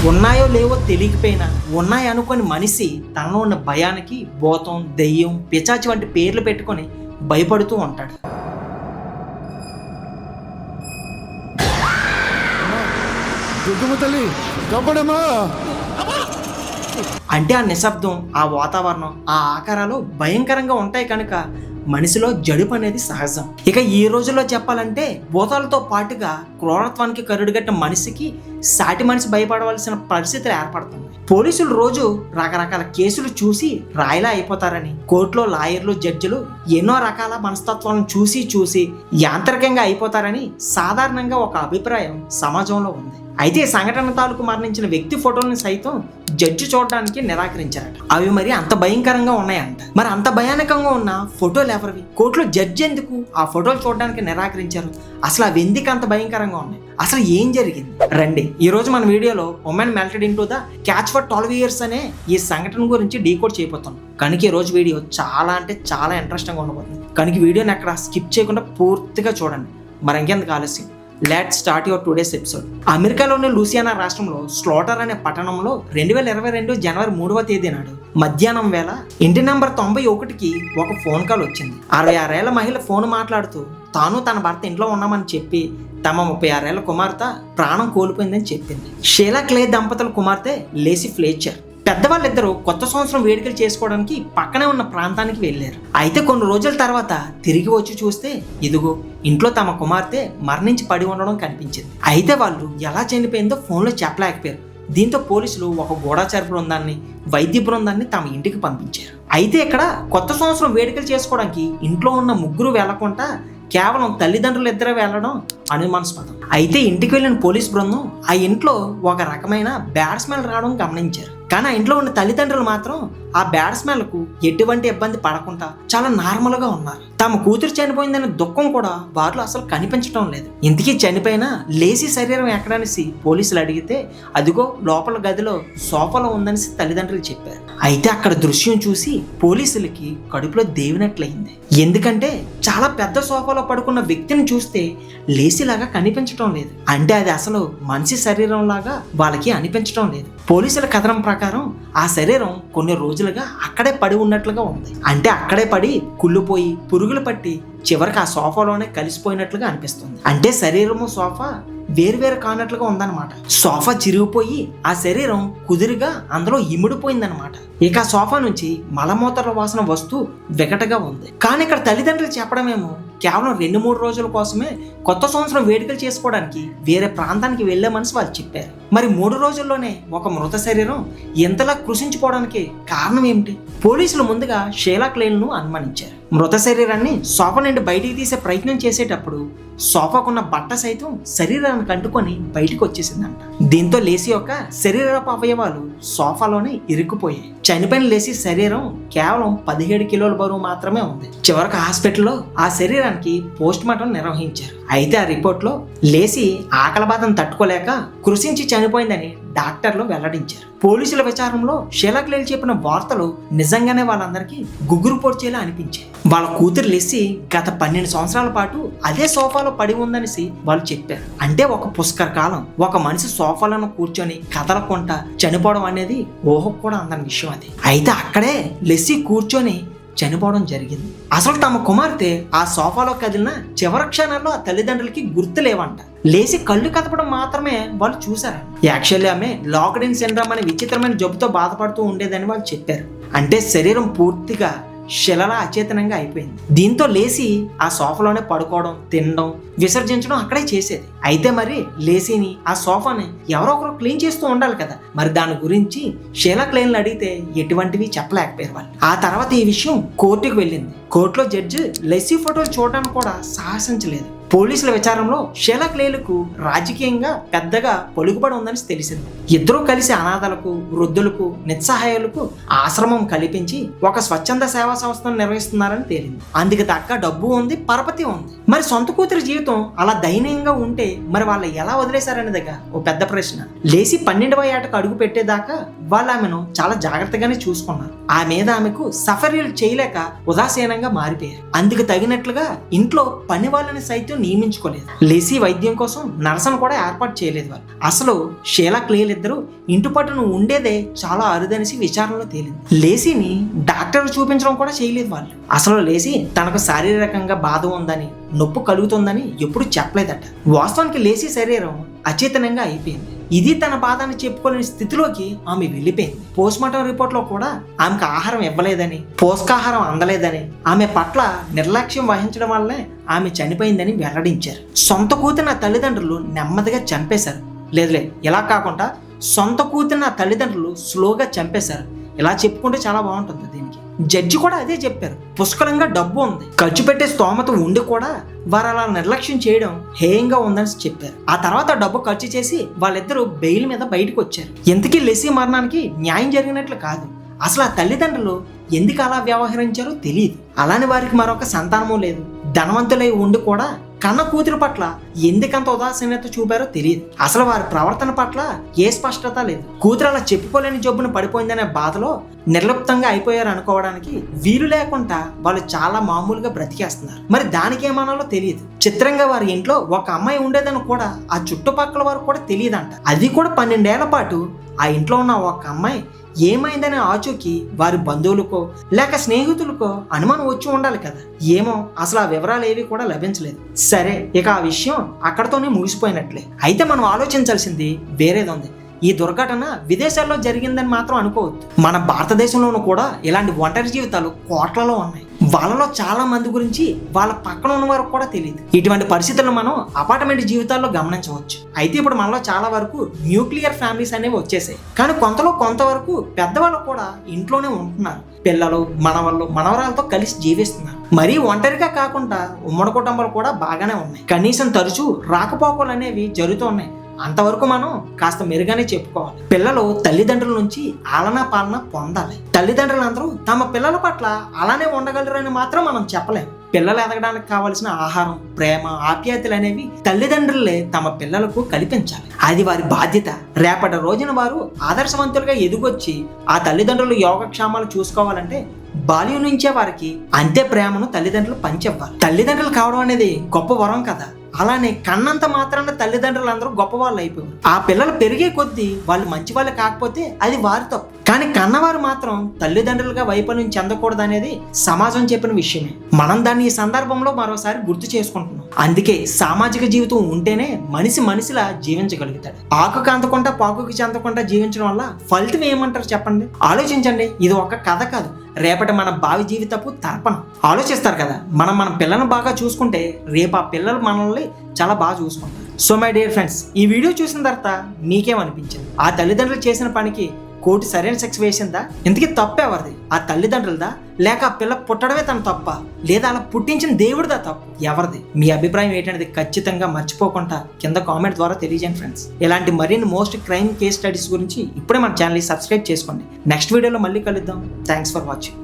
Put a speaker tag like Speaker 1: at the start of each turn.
Speaker 1: ఉన్నాయో లేవో తెలియకపోయినా ఉన్నాయి అనుకుని మనిషి తనలో ఉన్న భయానికి భూతం, దెయ్యం, పిచాచి వంటి పేర్లు పెట్టుకొని భయపడుతూ ఉంటాడు. అంటే ఆ నిశ్శబ్దం, ఆ వాతావరణం, ఆ ఆకారాలు భయంకరంగా ఉంటాయి కనుక మనిషిలో జడుపు అనేది సహజం. ఇక ఈ రోజుల్లో చెప్పాలంటే భూతాలతో పాటుగా క్రూరత్వానికి కరుడుగట్టిన మనిషికి సాటి మనిషి భయపడవలసిన పరిస్థితులు ఏర్పడుతుంది. పోలీసులు రోజు రకరకాల కేసులు చూసి రాయిలా అయిపోతారని కోర్టులో లాయర్లు, జడ్జిలు ఎన్నో రకాల మనస్తత్వాలను చూసి యాంత్రికంగా అయిపోతారని సాధారణంగా ఒక అభిప్రాయం సమాజంలో ఉంది. అయితే ఈ సంఘటన తాలూకు మరణించిన వ్యక్తి ఫోటోలను సైతం జడ్జి చూడడానికి నిరాకరించారట. అవి మరి అంత భయంకరంగా ఉన్నాయంట. మరి అంత భయానకంగా ఉన్న ఫోటోలు ఎవరివి? కోర్టులో జడ్జి ఎందుకు ఆ ఫోటోలు చూడడానికి నిరాకరించారు? అసలు అవి ఎందుకు అంత భయంకరంగా ఉన్నాయి? అసలు ఏం జరిగింది? రండి, ఈ రోజు మన వీడియోలో women melted into the catch for 12 years అనే ఈ సంఘటన గురించి డీకోడ్ చేయబోతున్నాం. కనుక ఈ రోజు వీడియో చాలా అంటే చాలా ఇంట్రెస్టింగ్గా ఉండబోతుంది. కనుక వీడియోని అక్కడ స్కిప్ చేయకుండా పూర్తిగా చూడండి. మరి ఇంకెందుకు ఆలస్యం, let's start your today's episode. అమెరికాలోని లూసియానా రాష్ట్రంలో స్లోటర్ అనే పట్టణంలో 2022 జనవరి 3వ తేదీ నాడు మధ్యాహ్నం వేళ ఇంటి నెంబర్ 91కి ఒక ఫోన్ కాల్ వచ్చింది. 66 ఏళ్ల మహిళ ఫోన్ మాట్లాడుతూ తాను తన భర్త ఇంట్లో ఉన్నామని చెప్పి తమ 36 ఏళ్ల కుమార్తె ప్రాణం కోల్పోయిందని చెప్పింది. షీలా క్లే దంపతుల కుమార్తె లేసీ ఫ్లేచర్. పెద్దవాళ్ళిద్దరూ కొత్త సంవత్సరం వేడుకలు చేసుకోవడానికి పక్కనే ఉన్న ప్రాంతానికి వెళ్ళారు. అయితే కొన్ని రోజుల తర్వాత తిరిగి వచ్చి చూస్తే ఇదిగో ఇంట్లో తమ కుమార్తె మరణించి పడి ఉండడం కనిపించింది. అయితే వాళ్ళు ఎలా చనిపోయిందో ఫోన్లో చెప్పలేకపోయారు. దీంతో పోలీసులు ఒక గూఢచార బృందాన్ని, వైద్య బృందాన్ని తమ ఇంటికి పంపించారు. అయితే ఇక్కడ కొత్త సంవత్సరం వేడుకలు చేసుకోవడానికి ఇంట్లో ఉన్న ముగ్గురు వెళ్లకుండా కేవలం తల్లిదండ్రులు ఇద్దరు వెళ్ళడం అనుమానాస్పదం. అయితే ఇంటికి వెళ్ళిన పోలీస్ బృందం ఆ ఇంట్లో ఒక రకమైన బ్యాడ్ స్మెల్ రావడం గమనించారు. కానీ ఆ ఇంట్లో ఉన్న తల్లిదండ్రులు మాత్రం ఆ బ్యాడ్ స్మెల్కు ఎటువంటి ఇబ్బంది పడకుండా చాలా నార్మల్గా ఉన్నారు. తమ కూతురు చనిపోయిందనే దుఃఖం కూడా వారిలో అసలు కనిపించడం లేదు. ఇంతకీ చనిపోయిన లేసి శరీరం ఎక్కడనేసి పోలీసులు అడిగితే అదిగో లోపల గదిలో సోఫాలో ఉందనేసి తల్లిదండ్రులు చెప్పారు. అయితే అక్కడ దృశ్యం చూసి పోలీసులకి కడుపులో దేవినట్లయింది. ఎందుకంటే చాలా పెద్ద సోఫాలో పడుకున్న వ్యక్తిని చూస్తే లేసిలాగా కనిపించడం లేదు. అంటే అది అసలు మనిషి శరీరం లాగా వాళ్ళకి అనిపించడం లేదు. పోలీసుల కథనం ప్రకారం ఆ శరీరం కొన్ని రోజులుగా అక్కడే పడి ఉన్నట్లుగా ఉంది. అంటే అక్కడే పడి కుళ్ళిపోయి పురుగులు పట్టి చివరికి ఆ సోఫాలోనే కలిసిపోయినట్లుగా అనిపిస్తుంది. అంటే శరీరము సోఫా వేరువేరు కానట్లుగా ఉందన్నమాట. సోఫా చిరిగిపోయి ఆ శరీరం కుదురుగా అందులో ఇమిడిపోయిందనమాట. ఇక ఆ సోఫా నుంచి మలమూత్ర వాసన వస్తూ వికటగా ఉంది. కానీ ఇక్కడ తల్లిదండ్రులు చెప్పడమేమో కేవలం 2-3 రోజుల కోసమే కొత్త సంవత్సరం వేడుకలు చేసుకోవడానికి వేరే ప్రాంతానికి వెళ్లామని వాళ్ళు చెప్పారు. మరి 3 రోజుల్లోనే ఒక మృత శరీరం ఎంతలా కృషించిపోవడానికి కారణం ఏమిటి? పోలీసులు ముందుగా షీలా క్లేను అనుమానించారు. మృత శరీరాన్ని సోఫా నుండి బయటికి తీసే ప్రయత్నం చేసేటప్పుడు సోఫాకున్న బట్ట సైతం శరీరానికి అంటుకొని బయటకు వచ్చేసిందంట. దీంతో లేసి యొక్క శరీరపు అవయవాలు సోఫాలోనే ఇరుక్కుపోయాయి. చనిపోయిన లేసి శరీరం కేవలం 17 కిలోల బరువు మాత్రమే ఉంది. చివరికి హాస్పిటల్లో ఆ శరీరానికి పోస్ట్ మార్టం నిర్వహించారు. అయితే ఆ రిపోర్ట్లో లేసి ఆకలి బాధను తట్టుకోలేక కృషించి చనిపోయిందని డాక్టర్లు వెల్లడించారు. పోలీసుల విచారణలో షీలా క్లే చెప్పిన వార్తలు నిజంగానే వాళ్ళందరికీ గుగ్గురు పొడిచేలా అనిపించాయి. వాళ్ళ కూతురు లెస్సీ గత 12 సంవత్సరాల పాటు అదే సోఫాలో పడి ఉందనేసి వాళ్ళు చెప్పారు. అంటే ఒక పుష్కర కాలం ఒక మనిషి సోఫాలను కూర్చొని కదలకుండా చనిపోవడం అనేది ఊహకు కూడా అందని విషయం అది. అయితే అక్కడే లెస్సీ కూర్చొని చనిపోవడం జరిగింది. అసలు తమ కుమార్తె ఆ సోఫాలో కదిలిన చివరి క్షణాల్లో ఆ తల్లిదండ్రులకి గుర్తు లేవంట. లేచి కళ్ళు కదపడం మాత్రమే వాళ్ళు చూసారు. యాక్చువల్లీ ఆమె లాక్డ్ ఇన్ సిండ్రోమ్ అనే విచిత్రమైన జబ్బుతో బాధపడుతూ ఉండేదని వాళ్ళు చెప్పారు. అంటే శరీరం పూర్తిగా శిలలా అచేతనంగా అయిపోయింది. దీంతో లేసి ఆ సోఫాలోనే పడుకోవడం, తినడం, విసర్జించడం అక్కడే చేసేది. అయితే మరి లేసిని ఆ సోఫాని ఎవరో ఒకరు క్లీన్ చేస్తూ ఉండాలి కదా. మరి దాని గురించి షీలా క్లేన్లు అడిగితే ఎటువంటివి చెప్పలేకపోయారు వాళ్ళు. ఆ తర్వాత ఈ విషయం కోర్టుకు వెళ్ళింది. కోర్టులో జడ్జి లెస్సీ ఫోటోలు చూడడానికి కూడా సాహసించలేదు. పోలీసుల విచారణలో షీలా క్లేలకు రాజకీయంగా పెద్దగా పలుకుబడి ఉందని తెలిసింది. ఇద్దరూ కలిసి అనాథలకు, వృద్ధులకు, నిస్సహాయాలకు ఆశ్రమం కల్పించి ఒక స్వచ్ఛంద సేవా సంస్థను నిర్వహిస్తున్నారని తేలింది. అందుకు తగ్గ డబ్బు ఉంది, పరపతి ఉంది. మరి సొంత కూతురి జీవితం అలా దయనీయంగా ఉంటే మరి వాళ్ళు ఎలా వదిలేశారనేదిగా ఓ పెద్ద ప్రశ్న. లేసి 12వ ఏటకు అడుగు పెట్టేదాకా వాళ్ళు ఆమెను చాలా జాగ్రత్తగానే చూసుకున్నారు. ఆ మీద ఆమెకు సఫరీలు చేయలేక ఉదాసీనంగా మారిపోయారు. అందుకు తగినట్లుగా ఇంట్లో పని వాళ్ళని సైతం నియమించుకోలేదు. లేసీ వైద్యం కోసం నర్సును కూడా ఏర్పాటు చేయలేదు వాళ్ళు. అసలు షీలా క్లేల్ ఇద్దరు ఇంటి పట్టును ఉండేదే చాలా అరుదనేసి విచారణలో తేలింది. లేసీని డాక్టర్ చూపించడం కూడా చేయలేదు వాళ్ళు. అసలు లేసీ తనకు శారీరకంగా బాధ ఉందని, నొప్పి కలుగుతుందని ఎప్పుడు చెప్పలేదట. వాస్తవానికి లేసీ శరీరం అచేతనంగా అయిపోయింది. ఇది తన బాధని చెప్పుకోలేని స్థితిలోకి ఆమె వెళ్ళిపోయింది. పోస్ట్ మార్టం రిపోర్ట్ లో కూడా ఆమెకు ఆహారం ఇవ్వలేదని, పోషకాహారం అందలేదని, ఆమె పట్ల నిర్లక్ష్యం వహించడం వల్లనే ఆమె చనిపోయిందని వెల్లడించారు. సొంత కూతురు తల్లిదండ్రులు నెమ్మదిగా చంపేశారు. లేదులే, ఇలా కాకుండా సొంత కూతురు తల్లిదండ్రులు స్లోగా చంపేశారు. ఇలా చెప్పుకుంటే చాలా బాగుంటుంది. దీనికి జడ్జి కూడా అదే చెప్పారు. పుష్కలంగా డబ్బు ఉంది, ఖర్చు పెట్టే స్తోమత ఉండి కూడా వారు అలా నిర్లక్ష్యం చేయడం హేయంగా ఉందని చెప్పారు. ఆ తర్వాత డబ్బు ఖర్చు చేసి వాళ్ళిద్దరూ బెయిల్ మీద బయటకు వచ్చారు. ఇంతకీ లెసీ మరణానికి న్యాయం జరిగినట్లు కాదు. అసలు ఆ తల్లిదండ్రులు ఎందుకు అలా వ్యవహరించారో తెలియదు. అలానే వారికి మరొక సంతానము లేదు. ధనవంతులై ఉండి కూడా కన్న కూతురు పట్ల ఎందుకంత ఉదాసీనత చూపారో తెలియదు. అసలు వారి ప్రవర్తన పట్ల ఏ స్పష్టత లేదు. కూతురు అలా చెప్పుకోలేని జబ్బును పడిపోయిందనే బాధలో నిర్లిప్తంగా అయిపోయారు అనుకోవడానికి వీలు లేకుండా వాళ్ళు చాలా మామూలుగా బ్రతికేస్తున్నారు. మరి దానికి ఏమనాలో తెలియదు. చిత్రంగా వారి ఇంట్లో ఒక అమ్మాయి ఉండేదని కూడా ఆ చుట్టుపక్కల వారు కూడా తెలియదంట. అది కూడా 12 ఏళ్ల పాటు ఆ ఇంట్లో ఉన్న ఒక అమ్మాయి ఏమైందనే ఆచూకీ వారి బంధువులకో లేక స్నేహితులకో అనుమానం వచ్చి ఉండాలి కదా. ఏమో అసలు ఆ వివరాలు ఏవి కూడా లభించలేదు. సరే, ఇక ఆ విషయం అక్కడతోనే ముగిసిపోయినట్లే. అయితే మనం ఆలోచించాల్సింది వేరేది ఉంది. ఈ దుర్ఘటన విదేశాల్లో జరిగిందని మాత్రం అనుకోవద్దు. మన భారతదేశంలోనూ కూడా ఇలాంటి ఒంటరి జీవితాలు కోట్లలో ఉన్నాయి. వాళ్ళలో చాలా మంది గురించి వాళ్ళ పక్కన ఉన్న వారికి కూడా తెలియదు. ఇటువంటి పరిస్థితులను మనం అపార్ట్మెంట్ జీవితాల్లో గమనించవచ్చు. అయితే ఇప్పుడు మనలో చాలా వరకు న్యూక్లియర్ ఫ్యామిలీస్ అనేవి వచ్చేసాయి. కానీ కొంతవరకు పెద్దవాళ్ళు కూడా ఇంట్లోనే ఉంటున్నారు. పిల్లలు, మనవళ్ళు, మనవరాలతో కలిసి జీవిస్తున్నారు. మరీ ఒంటరిగా కాకుండా ఉమ్మడి కుటుంబాలు కూడా బాగానే ఉన్నాయి. కనీసం తరచూ రాకపోకలు అనేవి జరుగుతున్నాయి. అంతవరకు మనం కాస్త మెరుగానే చెప్పుకోవాలి. పిల్లలు తల్లిదండ్రుల నుంచి ఆలనా పాలన పొందాలి. తల్లిదండ్రులందరూ తమ పిల్లల పట్ల అలానే ఉండగలరని మాత్రం మనం చెప్పలేం. పిల్లలు ఎదగడానికి కావలసిన ఆహారం, ప్రేమ, ఆప్యాయతలు అనేవి తల్లిదండ్రులే తమ పిల్లలకు కల్పించాలి. అది వారి బాధ్యత. రేపటి రోజున వారు ఆదర్శవంతులుగా ఎదుగొచ్చి ఆ తల్లిదండ్రుల యోగక్షేమాలు చూసుకోవాలంటే బాల్యం నుంచే వారికి అంతే ప్రేమను తల్లిదండ్రులు పంచివ్వాలి. తల్లిదండ్రులు కావడం అనేది గొప్ప వరం కదా. అలానే కన్నంత మాత్రాన తల్లిదండ్రులు అందరూ గొప్పవాళ్ళు అయిపోయారు. ఆ పిల్లలు పెరిగే కొద్దీ వాళ్ళు మంచి వాళ్ళు కాకపోతే అది వారి తప్పు. కానీ కన్నవారు మాత్రం తల్లిదండ్రులుగా వైఫల్యం చెందకూడదు అనేది సమాజం చెప్పిన విషయమే. మనం దాన్ని ఈ సందర్భంలో మరోసారి గుర్తు చేసుకుంటున్నాం. అందుకే సామాజిక జీవితం ఉంటేనే మనిషిలా జీవించగలుగుతాడు. ఆకుకు అందకుండా పాకుకి చెందకుండా జీవించడం వల్ల ఫలితం ఏమంటారు చెప్పండి? ఆలోచించండి. ఇది ఒక కథ కాదు, రేపటి మన భావి జీవితపు తర్పణం. ఆలోచిస్తారు కదా, మన పిల్లలను బాగా చూసుకుంటే రేపు ఆ పిల్లలు మనల్ని చాలా బాగా చూసుకుంటారు. సో మై డియర్ ఫ్రెండ్స్, ఈ వీడియో చూసిన తర్వాత మీకేమనిపించింది? ఆ తల్లిదండ్రులు చేసిన పనికి కోర్టు సరైన శిక్ష వేసిందా? ఇంతకీ తప్పు ఎవరిది? ఆ తల్లిదండ్రులదా, లేక ఆ పిల్ల పుట్టడమే తన తప్ప, లేదా అలా పుట్టించిన దేవుడిదా తప్పు? ఎవరిది? మీ అభిప్రాయం ఏంటనేది ఖచ్చితంగా మర్చిపోకుండా కింద కామెంట్ ద్వారా తెలియజేయండి ఫ్రెండ్స్. ఇలాంటి మరిన్ని మోస్ట్ క్రైమ్ కేస్ స్టడీస్ గురించి ఇప్పుడే మన ఛానల్ని సబ్స్క్రైబ్ చేసుకోండి. నెక్స్ట్ వీడియోలో మళ్ళీ కలుద్దాం. Thanks for watching.